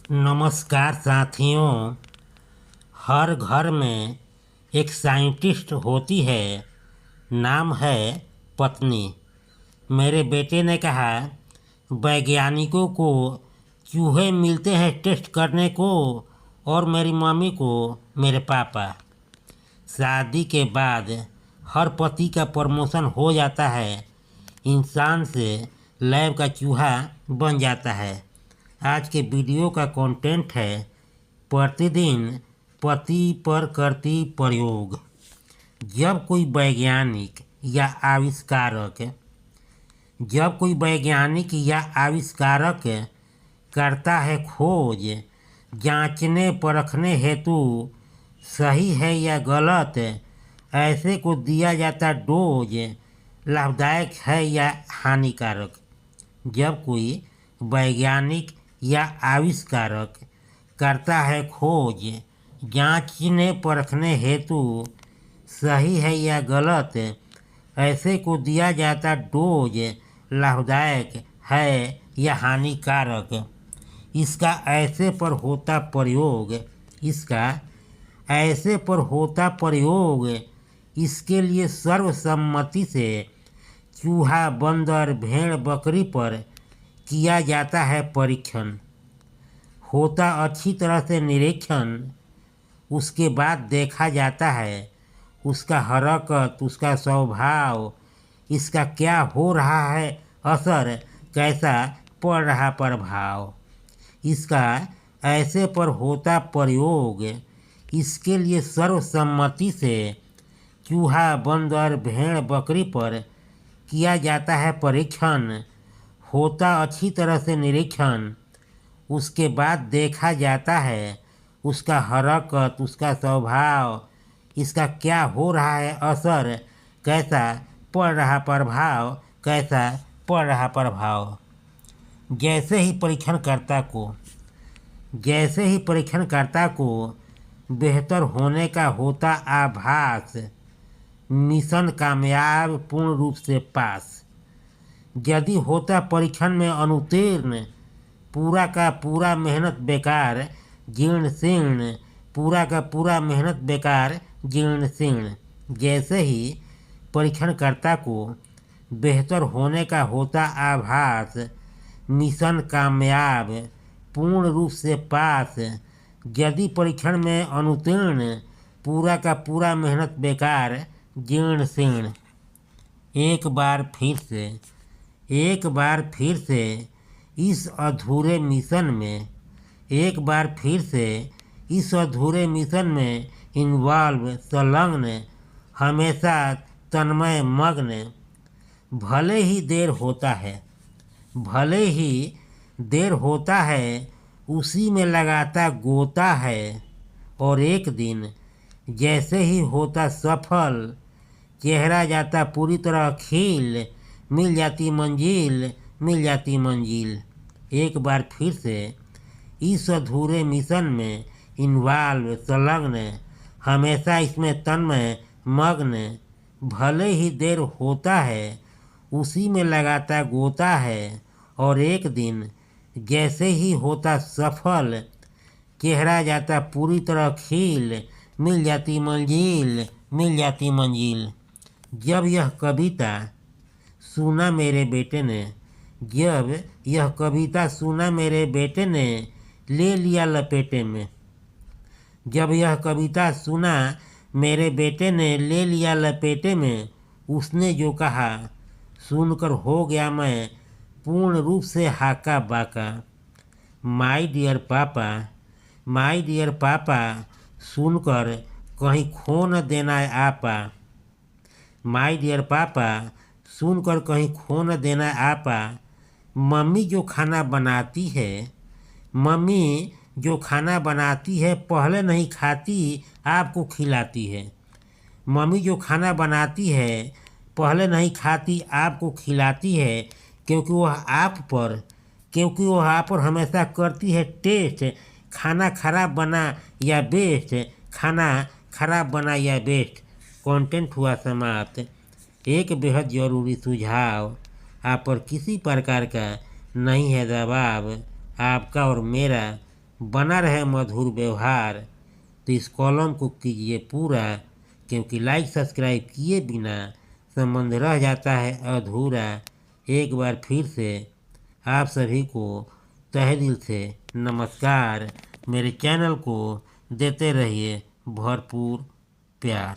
नमस्कार साथियों। हर घर में एक साइंटिस्ट होती है, नाम है पत्नी। मेरे बेटे ने कहा, वैज्ञानिकों को चूहे मिलते हैं टेस्ट करने को, और मेरी मम्मी को मेरे पापा। शादी के बाद हर पति का प्रमोशन हो जाता है, इंसान से लैब का चूहा बन जाता है। आज के वीडियो का कंटेंट है प्रतिदिन पति पर करती प्रयोग। जब कोई वैज्ञानिक या आविष्कारक करता है खोज, जांचने परखने हेतु सही है या गलत, ऐसे को दिया जाता डोज, लाभदायक है या हानिकारक। जब कोई वैज्ञानिक या आविष्कारक करता है खोज, जांचने परखने हेतु सही है या गलत, ऐसे को दिया जाता डोज, लाभदायक है या हानिकारक। इसका ऐसे पर होता प्रयोग इसके लिए सर्वसम्मति से चूहा, बंदर, भेड़, बकरी पर किया जाता है परीक्षण। होता अच्छी तरह से निरीक्षण, उसके बाद देखा जाता है उसका हरकत, उसका स्वभाव, इसका क्या हो रहा है असर, कैसा पड़ रहा प्रभाव। इसका ऐसे पर होता प्रयोग इसके लिए सर्वसम्मति से चूहा, बंदर, भेड़, बकरी पर किया जाता है परीक्षण। होता अच्छी तरह से निरीक्षण, उसके बाद देखा जाता है उसका हरकत, उसका स्वभाव, इसका क्या हो रहा है असर, कैसा पड़ रहा प्रभाव। जैसे ही परीक्षणकर्ता को बेहतर होने का होता आभास, मिशन कामयाब, पूर्ण रूप से पास। यदि होता परीक्षण में अनुत्तीर्ण, पूरा का पूरा मेहनत बेकार, जीर्ण शीर्ण, पूरा का पूरा मेहनत बेकार, जीर्ण शीर्ण। जैसे ही परीक्षणकर्ता को बेहतर होने का होता आभास, मिशन कामयाब, पूर्ण रूप से पास। यदि परीक्षण में अनुत्तीर्ण, पूरा का पूरा मेहनत बेकार, जीर्ण शीर्ण। एक बार फिर से इस अधूरे मिशन में इन्वॉल्व, संलग्न, हमेशा तन्मय, मग्न। भले ही देर होता है, उसी में लगाता गोता है, और एक दिन जैसे ही होता सफल, चेहरा जाता पूरी तरह खिल, मिल जाती मंजिल। एक बार फिर से इस अधूरे मिशन में इन्वॉल्व, संलग्न, हमेशा इसमें तन्मय, मग्न। भले ही देर होता है, उसी में लगाता गोता है, और एक दिन जैसे ही होता सफल, चेहरा जाता पूरी तरह खिल, मिल जाती मंजिल। जब यह कविता सुना मेरे बेटे ने ले लिया लपेटे में। जब यह कविता सुना मेरे बेटे ने ले लिया लपेटे में, उसने जो कहा सुनकर हो गया मैं पूर्ण रूप से हाका बाका। माय डियर पापा, सुनकर कहीं खो न देना आपा। माय डियर पापा, सुनकर कहीं खो न देना आपा। मम्मी जो खाना बनाती है पहले नहीं खाती, आपको खिलाती है। मम्मी जो खाना बनाती है पहले नहीं खाती, आपको खिलाती है, क्योंकि वह आप पर हमेशा करती है टेस्ट। खाना खराब बना या बेस्ट। कंटेंट हुआ समाप्त। एक बेहद ज़रूरी सुझाव, आप पर किसी प्रकार का नहीं है दबाव, आपका और मेरा बना रहे मधुर व्यवहार, तो इस कॉलम को कीजिए पूरा, क्योंकि लाइक सब्सक्राइब किए बिना संबंध रह जाता है अधूरा। एक बार फिर से आप सभी को तहे दिल से नमस्कार। मेरे चैनल को देते रहिए भरपूर प्यार।